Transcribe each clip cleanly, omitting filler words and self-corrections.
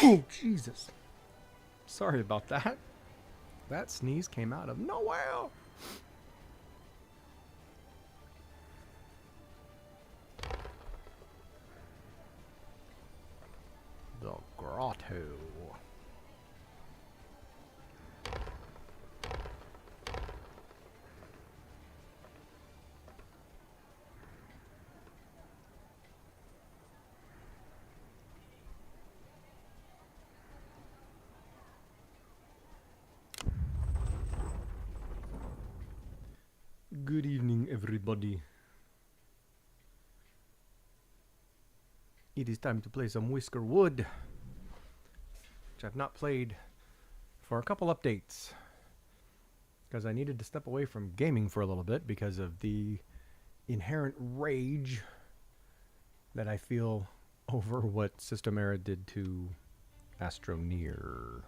Oh, Jesus. Sorry about that. That sneeze came out of nowhere. The grotto. Good evening, everybody. It is time to play some Whiskerwood, which I've not played for a couple updates, because I needed to step away from gaming for a little bit because of the inherent rage that I feel over what System Era did to Astroneer.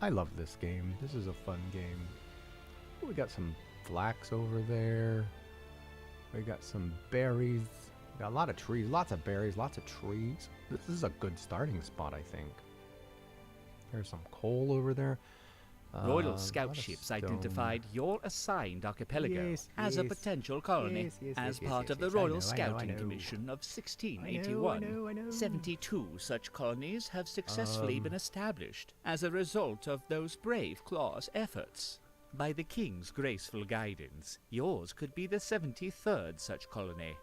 I love this game. This is a fun game. We got some flax over there. We got some berries. We got a lot of trees. Lots of berries. Lots of trees. This is a good starting spot, I think. There's some coal over there. Royal scout ships identified your assigned archipelago as a potential colony as part of the Royal Scouting Commission of 1681. 72 such colonies have successfully been established as a result of those brave claws' efforts. By the King's graceful guidance, yours could be the 73rd such colony.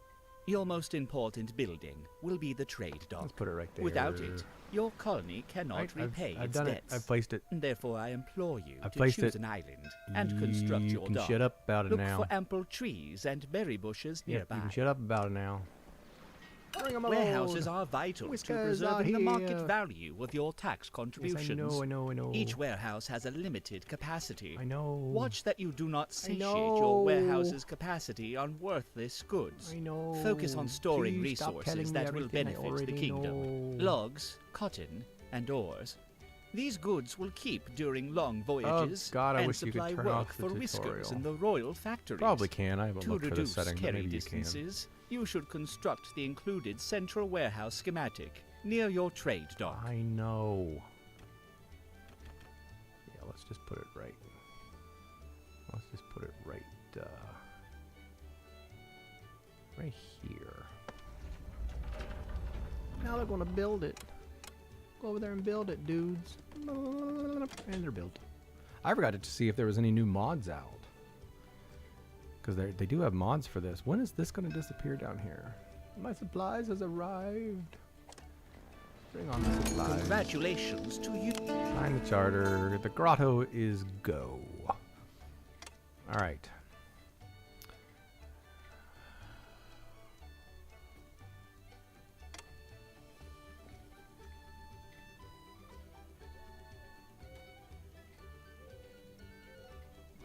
Your most important building will be the trade dock. Let's put it right there. Without it, your colony cannot repay its debts. I've placed it. Therefore, I implore you to choose an island and construct your dock. Shut up about it now. Look for ample trees and berry bushes nearby. You can shut up about it now. Warehouses are vital to preserving the market value of your tax contributions. Yes, I know. Each warehouse has a limited capacity. I know. Watch that you do not satiate your warehouse's capacity on worthless goods. I know. Focus on storing Please resources that will benefit the kingdom. Logs, cotton, and ores. These goods will keep during long voyages and supply work for whiskers in the royal factories. Probably can. I haven't To looked for the reduce setting, but carry maybe you can. distances, you should construct the included central warehouse schematic near your trade dock. I know. Yeah, let's just put it right. Let's just put it right, right here. Now they're gonna build it. Go over there and build it, dudes. And they're built. I forgot to see if there was any new mods out. Because they do have mods for this. When is this going to disappear down here? My supplies has arrived. Bring on the supplies. Congratulations to you. Sign the charter. The grotto is go. Alright.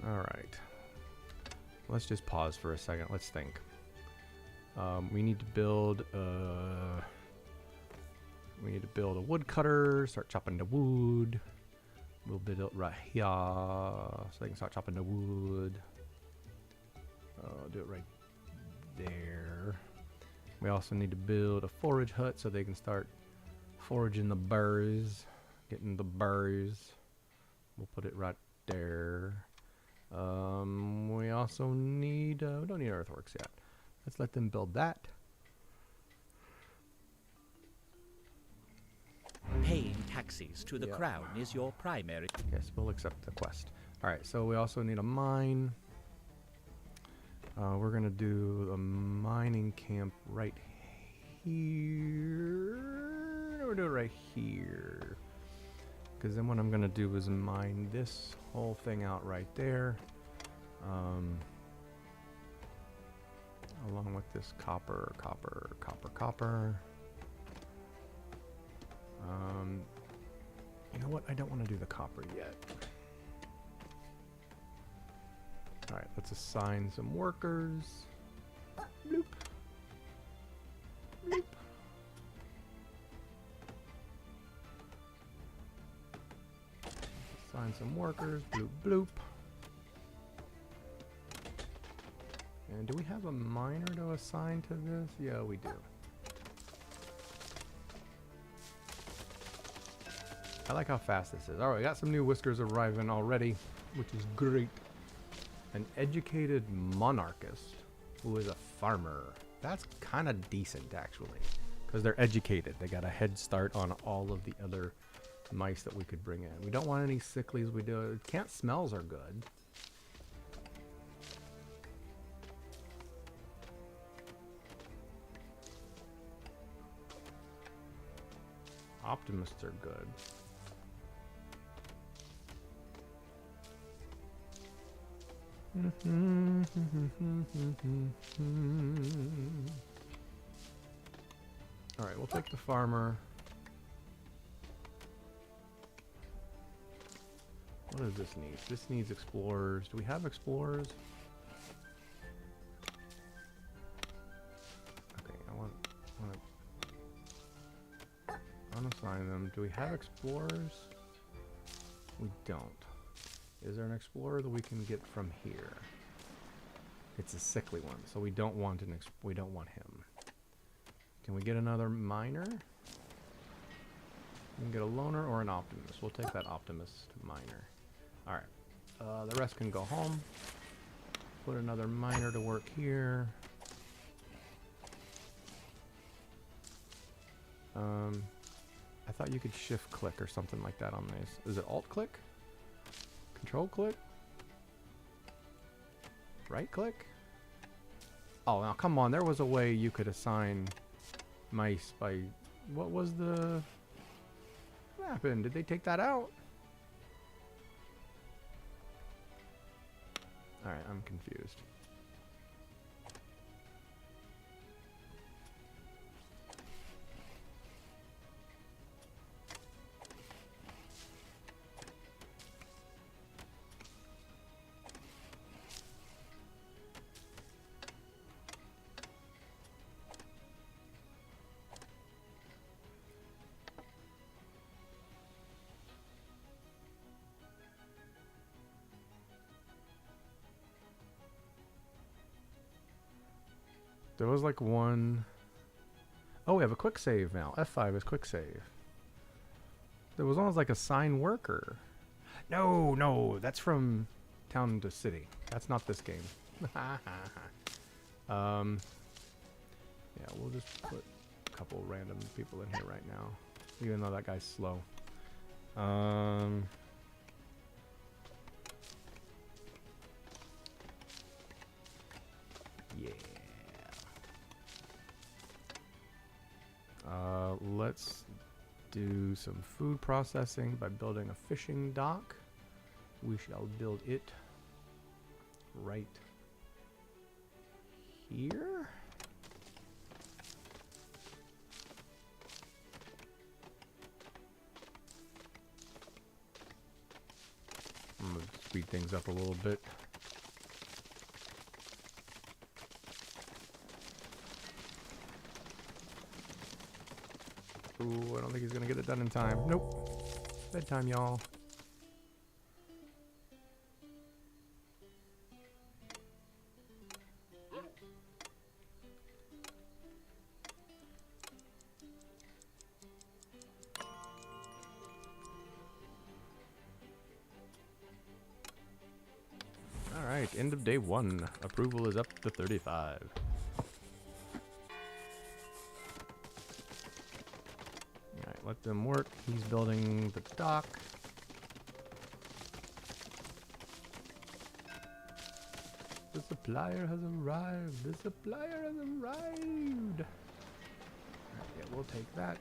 Alright. Let's just pause for a second. Let's think. We need to build a woodcutter. Start chopping the wood. We'll build it right here, so they can start chopping the wood. Do it right there. We also need to build a forage hut so they can start foraging the berries, getting the berries. We'll put it right there. We also need, we don't need earthworks yet. Let's let them build that. Paying taxes to the crown is your primary. Yes, we'll accept the quest. Alright, so we also need a mine. We're going to do a mining camp right here. We'll do it right here. Because then what I'm going to do is mine this whole thing out right there. Along with this copper. You know what? I don't want to do the copper yet. Alright, let's assign some workers. Bloop. Bloop. Assign some workers. Bloop, bloop. And do we have a miner to assign to this? Yeah, we do. I like how fast this is. Alright, we got some new whiskers arriving already, which is great. An educated monarchist who is a farmer. That's kind of decent, actually. Because they're educated. They got a head start on all of the other mice that we could bring in. We don't want any sicklies. We do. Can't smells are good. Optimists are good. Alright, we'll take the farmer. What does this need? This needs explorers. Do we have explorers? Okay, I want to unassign them. Do we have explorers? We don't. Is there an explorer that we can get from here? It's a sickly one, so we don't want him. Can we get another miner? We can get a loner or an optimist. We'll take that optimist miner. All right. The rest can go home. Put another miner to work here. I thought you could shift click or something like that on these. Is it alt click? Control click? Right click? Oh, now come on. There was a way you could assign mice by... What was the... What happened? Did they take that out? Alright, I'm confused. There was like one... Oh, we have a quick save now. F5 is quick save. There was almost like a sign worker. No, no, that's from Town to City. That's not this game. Yeah, we'll just put a couple random people in here right now. Even though that guy's slow. Yeah. Let's do some food processing by building a fishing dock. We shall build it right here. I'm going to speed things up a little bit. Ooh, I don't think he's gonna get it done in time. Nope. Bedtime, y'all. Alright, end of day 1. Approval is up to 35. Let them work. He's building the dock. The supplier has arrived. The supplier has arrived. Right, yeah, we'll take that.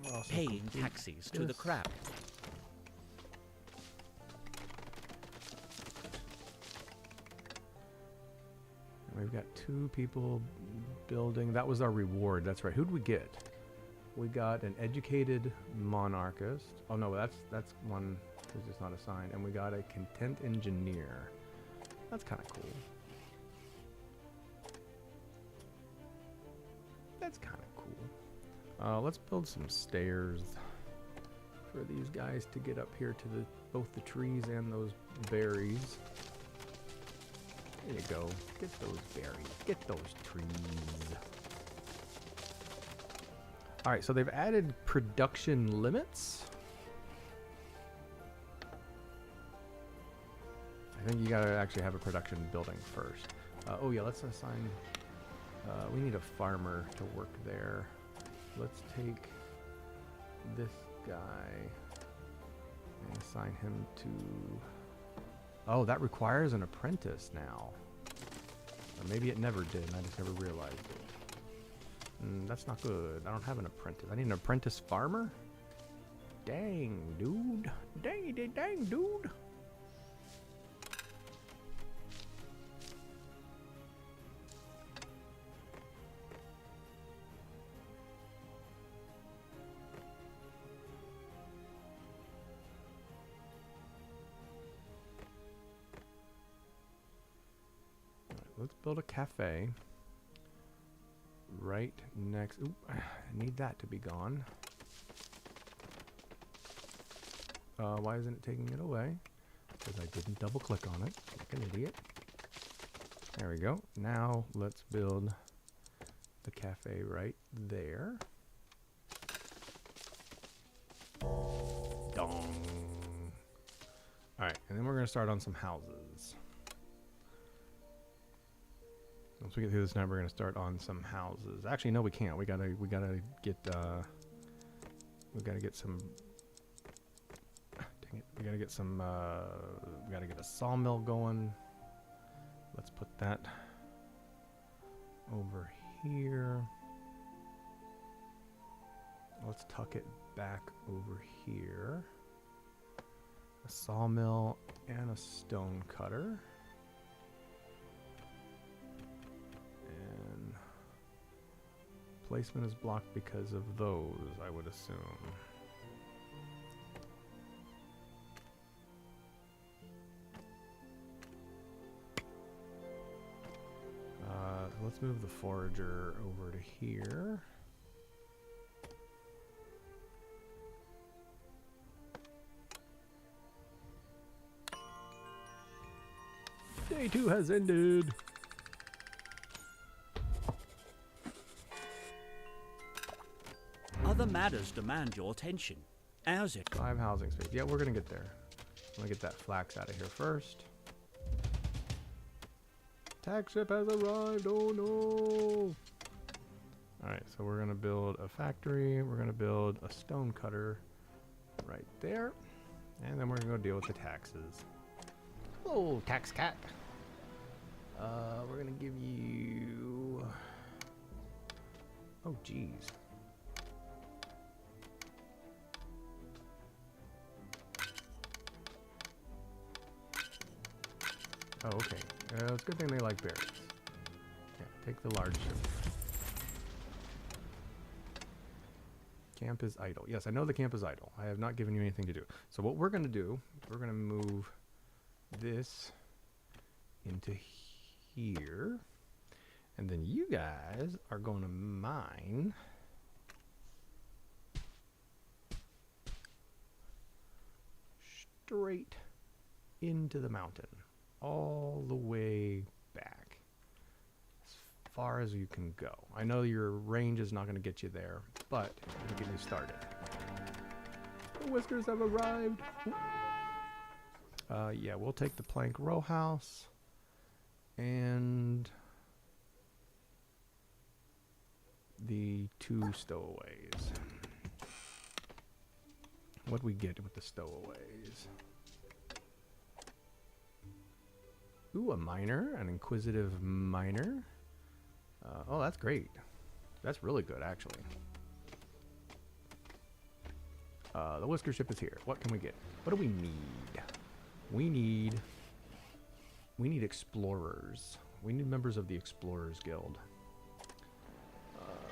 We'll paying taxis to the crab. We've got 2 people building. That was our reward. That's right. Who'd we get? We got an educated monarchist. Oh no, that's one who's just not assigned. And we got a content engineer. That's kind of cool. That's kind of cool. Let's build some stairs for these guys to get up here to both the trees and those berries. There you go. Get those berries. Get those trees. Alright, so they've added production limits. I think you gotta actually have a production building first. Oh yeah, let's assign... we need a farmer to work there. Let's take this guy and assign him to... Oh, that requires an apprentice now. Or maybe it never did and I just never realized it. That's not good. I don't have an apprentice. I need an apprentice farmer? Dang, dude. Dang, dude. Let's build a cafe right next. Oop, I need that to be gone. Why isn't it taking it away? Because I didn't double click on it like an idiot. There we go. Now let's build the cafe right there. Dong. Alright, and then we're going to start on some houses. Once we get through this night, we're gonna start on some houses. Actually, no, we can't. We gotta get some. Dang it! We gotta get some. We gotta get a sawmill going. Let's put that over here. Let's tuck it back over here. A sawmill and a stone cutter. Placement is blocked because of those, I would assume. Let's move the forager over to here. Day 2 has ended. Other matters demand your attention. How's it? 5 housing space. Yeah, we're gonna get there. I'm gonna get that flax out of here first. Tax ship has arrived. Oh no! Alright, so we're gonna build a factory. We're gonna build a stone cutter right there. And then we're gonna go deal with the taxes. Oh, tax cat. We're gonna give you... Oh, geez. Oh, okay. It's a good thing they like berries. Yeah, take the large ship. Camp is idle. Yes, I know the camp is idle. I have not given you anything to do. So what we're going to do, we're going to move this into here. And then you guys are going to mine straight into the mountain. All the way back. As far as you can go. I know your range is not going to get you there, but it'll get you started. The whiskers have arrived. Yeah, we'll take the plank row house and the 2 stowaways. What do we get with the stowaways? Ooh, a miner, an inquisitive miner. Oh, that's great. That's really good, actually. The whisker ship is here. What can we get? What do we need? We need explorers. We need members of the Explorers Guild.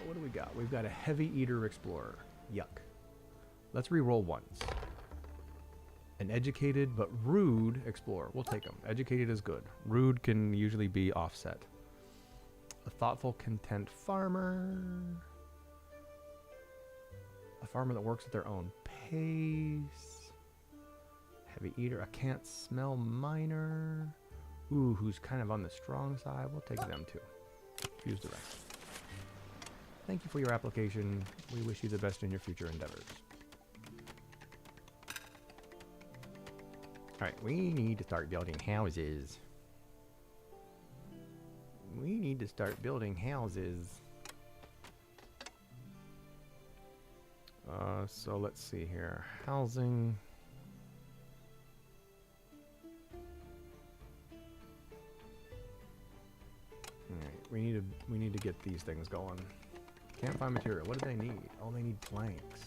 What do we got? We've got a heavy eater explorer. Yuck. Let's re-roll once. An educated but rude explorer. We'll take them. Educated is good. Rude can usually be offset. A thoughtful, content farmer. A farmer that works at their own pace. Heavy eater. A can't smell miner. Ooh, who's kind of on the strong side. We'll take them too. Fuse the rest. Thank you for your application. We wish you the best in your future endeavors. Alright, we need to start building houses. We need to start building houses. So let's see here. Housing. Alright, we need to get these things going. Can't find material. What do they need? Oh, they need planks.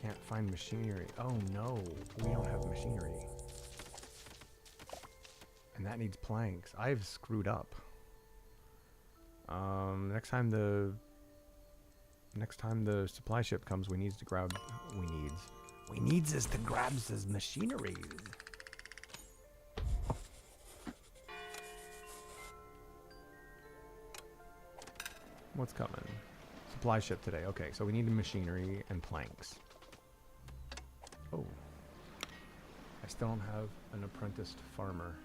Can't find machinery. Oh no, we don't have machinery. And that needs planks. I've screwed up. Next time the supply ship comes, we needs to grab. We needs us to grab his machinery. What's coming? Supply ship today. Okay, so we need machinery and planks. Oh. I still don't have an apprenticed farmer.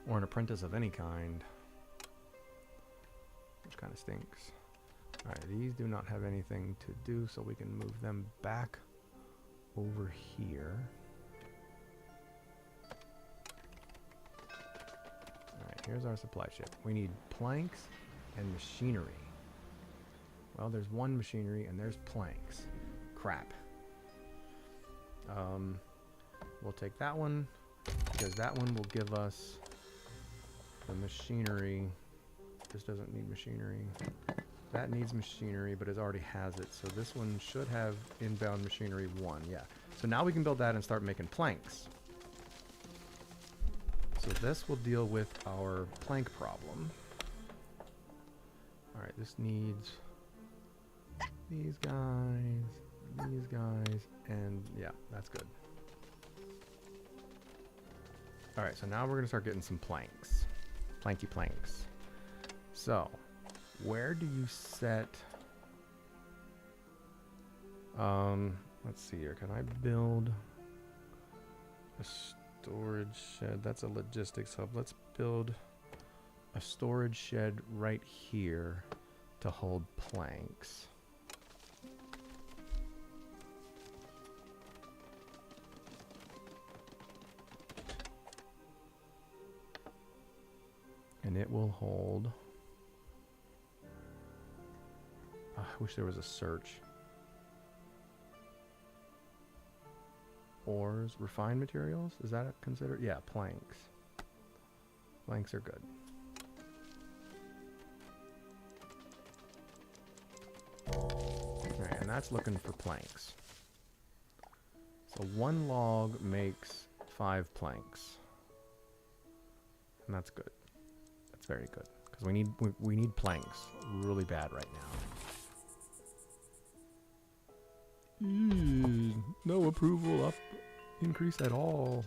Or an apprentice of any kind. Which kind of stinks. Alright, these do not have anything to do, so we can move them back over here. Alright, here's our supply ship. We need planks and machinery. Well, there's one machinery and there's planks. Crap. We'll take that one because that one will give us the machinery. This doesn't need machinery. That needs machinery, but it already has it. So this one should have inbound machinery 1. Yeah. So now we can build that and start making planks. So this will deal with our plank problem. Alright, this needs these guys, and yeah, that's good. Alright, so now we're going to start getting some planks. Planky planks. So, where do you set... let's see here. Can I build a storage shed? That's a logistics hub. Let's build a storage shed right here to hold planks. And it will hold... I wish there was a search. Ores, refined materials? Is that considered? Yeah, planks. Planks are good. Alright, and that's looking for planks. So 1 log makes 5 planks. And that's good. That's very good. Because we need planks really bad right now. No approval up increase at all.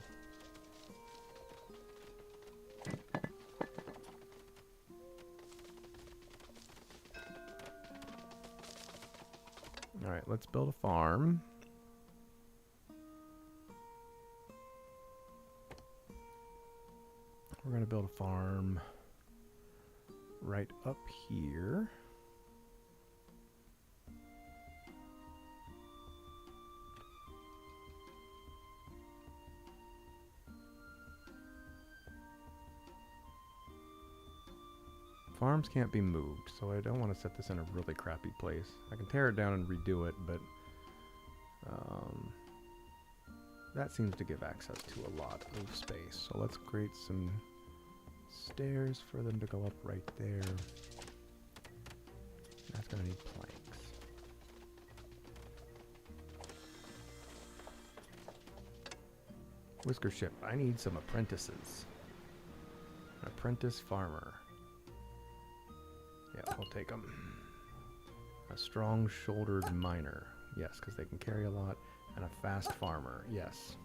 Alright, let's build a farm. We're going to build a farm right up here. Farms can't be moved, so I don't want to set this in a really crappy place. I can tear it down and redo it, but that seems to give access to a lot of space. So let's create some stairs for them to go up right there. That's going to need planks. Whisker ship. I need some apprentices. An apprentice farmer. Yeah, we'll take them. A strong-shouldered miner. Yes, because they can carry a lot. And a fast farmer. Yes.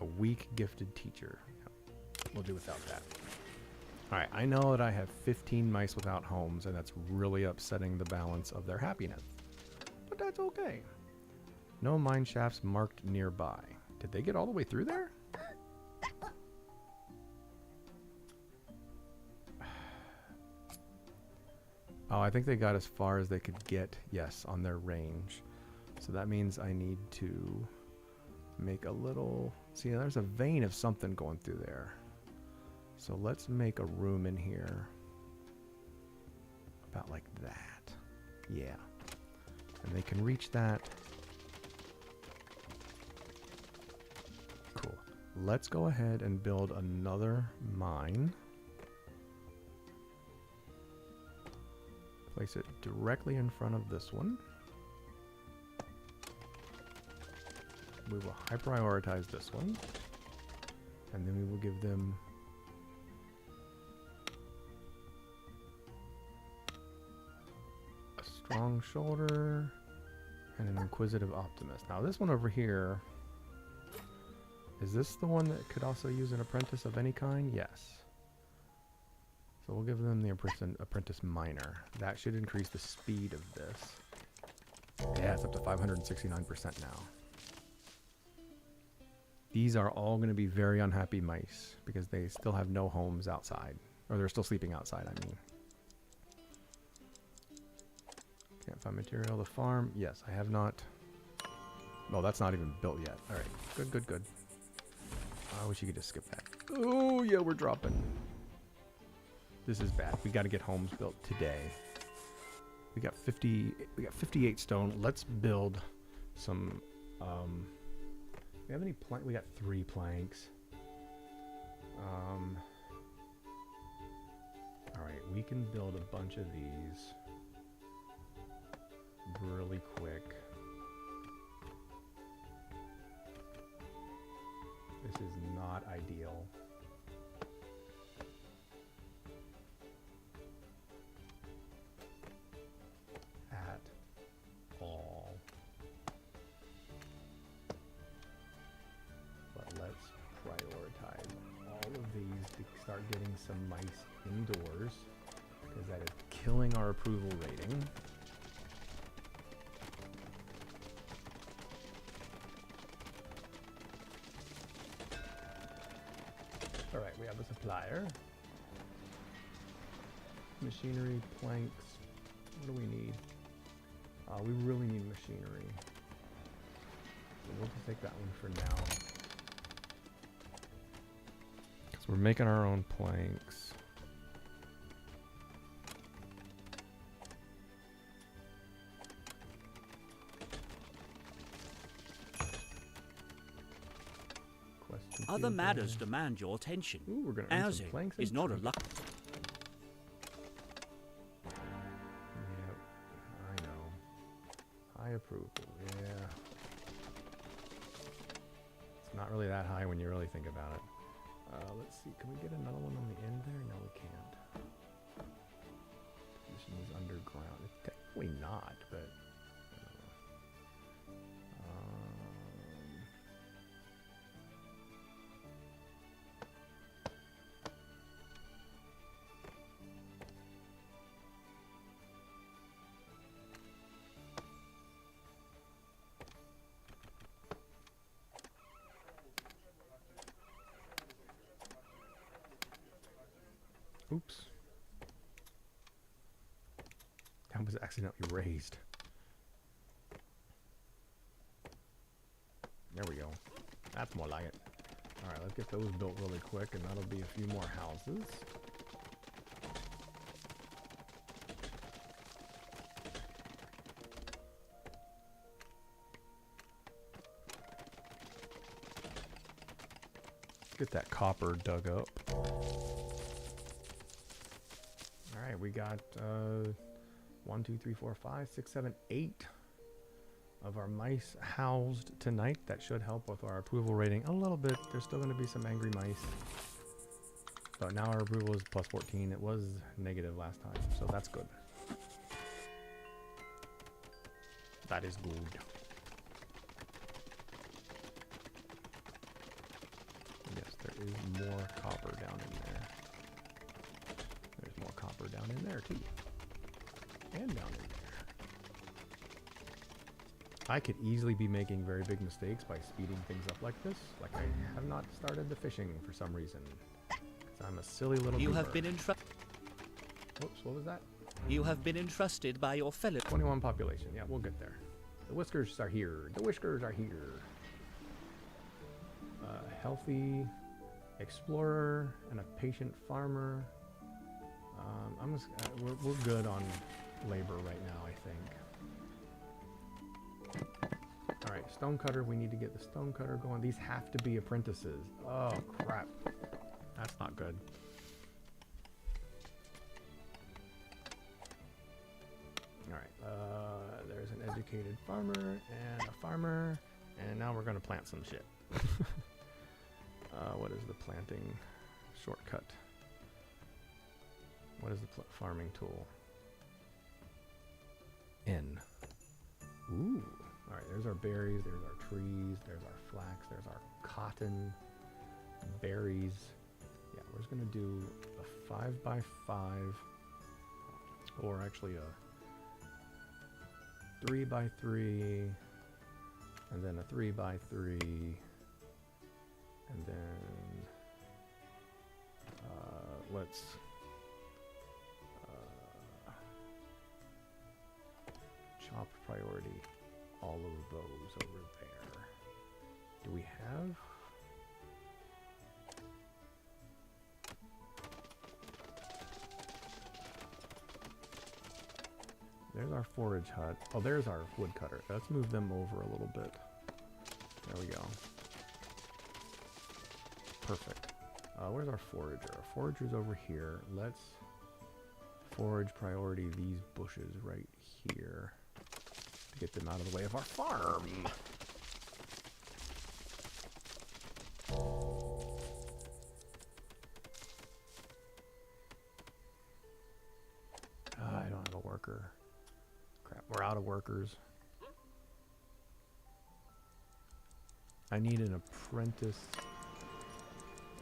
A weak, gifted teacher. Yep. We'll do without that. Alright, I know that I have 15 mice without homes, and that's really upsetting the balance of their happiness. But that's okay. No mine shafts marked nearby. Did they get all the way through there? Oh, I think they got as far as they could get, yes, on their range. So that means I need to make a little... See, there's a vein of something going through there. So let's make a room in here. About like that. Yeah. And they can reach that. Cool. Let's go ahead and build another mine. Place it directly in front of this one. We will high prioritize this one. And then we will give them a strong shoulder and an inquisitive optimist. Now this one over here, is this the one that could also use an apprentice of any kind? Yes. So we'll give them the apprentice miner. That should increase the speed of this. Yeah, it's up to 569% now. These are all going to be very unhappy mice because they still have no homes outside. Or they're still sleeping outside, I mean. Can't find material to farm. Yes, I have not. Well, that's not even built yet. Alright, good, good, good. I wish you could just skip that. Oh, yeah, we're dropping. This is bad. We got to get homes built today. We got 58 stone. Let's build some we have any plank? We got 3 planks. All right, we can build a bunch of these really quick. This is not ideal. At all. But let's prioritize all of these to start getting some mice indoors, because that is killing our approval rating. Alright, we have a supplier. Machinery, planks. What do we need? We really need machinery. So we'll just take that one for now. Because we're making our own planks. Other matters demand your attention. Ooh, we're gonna earn Ours some planks is not a luck. Yep, I know. High approval, yeah. It's not really that high when you really think about it. Let's see, can we get another one on the end there? No, we can't. This one is underground. It's technically not, but... Oops. That was accidentally raised. There we go. That's more like it. Alright, let's get those built really quick, and that'll be a few more houses. Get that copper dug up. Alright, we got 1, 2, 3, 4, 5, 6, 7, 8 of our mice housed tonight. That should help with our approval rating a little bit. There's still going to be some angry mice. But now our approval is plus 14. It was negative last time, so that's good. That is good. Yes, there is more copper down in there. There's more copper down in there too. And down in there. I could easily be making very big mistakes by speeding things up like this. Like I have not started the fishing for some reason. 'Cause I'm a silly little You goober. have been entrusted. Whoops, what was that? You have been entrusted by your fellow. 21 population. Yeah, we'll get there. The whiskers are here. The whiskers are here. Healthy explorer and a patient farmer. We're good on labor right now, I think. All right, stonecutter. We need to get the stonecutter going. These have to be apprentices. Oh crap, that's not good. All right, there's an educated farmer and a farmer, and now we're gonna plant some shit. What is the planting shortcut? What is the farming tool? N. Ooh. All right, there's our berries, there's our trees, there's our flax, there's our cotton, berries. Yeah, we're just gonna do a 5x5, or actually a 3x3, and then a 3x3, and then let's chop priority all of those over there. Do we have? There's our forage hut. Oh, there's our woodcutter. Let's move them over a little bit. There we go. Perfect. Where's our forager? Our forager's over here. Let's forage priority these bushes right here to get them out of the way of our farm. I don't have a worker. Crap, we're out of workers. I need an apprentice.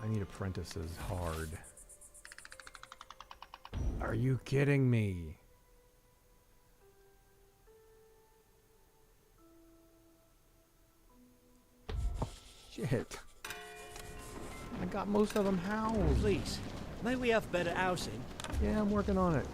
I need apprentices hard. Are you kidding me? Shit. I got most of them housed. Please, may we have better housing? Yeah, I'm working on it.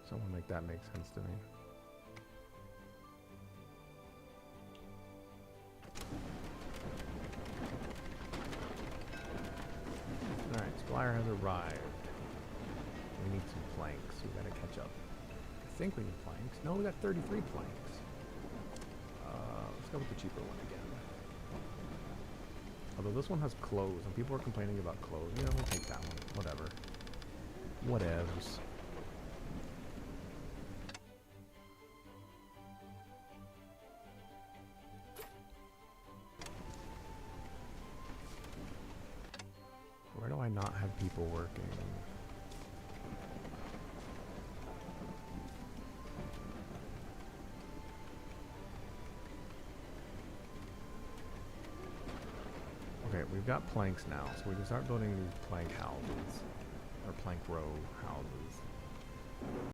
Someone make that make sense to me. Alright, Squire has arrived. We need some planks. We gotta catch up. I think we need planks. No, we got 33 planks. Let's go with the cheaper one again. Although this one has clothes, and people are complaining about clothes. You know, we'll take that one. Whatever. Whatevs. Where do I not have people working? Okay, we've got planks now, so we can start building these plank houses, or plank row houses.